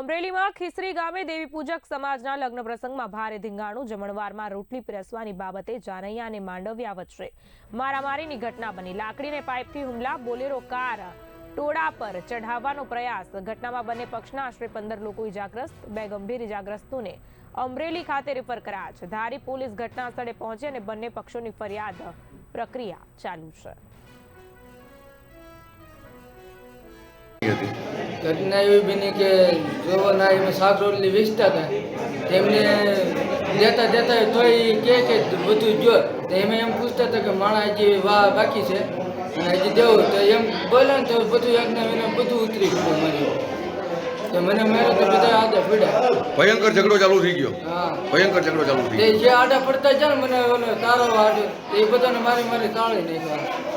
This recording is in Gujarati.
અમરેલીમાં ખીસરી ગામે દેવી પૂજક સમાજના લગ્ન પ્રસંગમાં ભારે ધીંગાણું જમણવારમાં રોટલી પીરસવાની બાબતે જાનૈયા અને માંડવિયા વચ્ચે મારામારીની ઘટના બની। લાકડીને પાઇપથી હુમલા, બોલેરો કાર ટોળા પર ચઢાવવાનો પ્રયાસ। ઘટનામાં બંને પક્ષના આશરે 15 લોકો ઇજાગ્રસ્ત। 2 ગંભીર ઇજાગ્રસ્તોને અમરેલી ખાતે રેફર કરાયા છે। ધારી પોલીસ ઘટના સ્થળે પહોંચી અને બંને પક્ષોની ફરિયાદ પ્રક્રિયા ચાલુ છે। घटना एवं बनी कि जो ना में शाक रोटली वेचता था देता देता तो के बधु जो एम पूछता था कि माणा हजी वाह बाकी है हजी देव तो एम बोले तो बधु एक बधु उतरी गયું मारी तो मैंने मारो तो बधा आधा पड़ा। भयंकर झगड़ो चालू थी गयो। हाँ भयंकर झगड़ो चालू थी जे आडा पड़ता जाए मैंने तारो आडो ये बधाने मारी मारी ताળી નાખ્યા।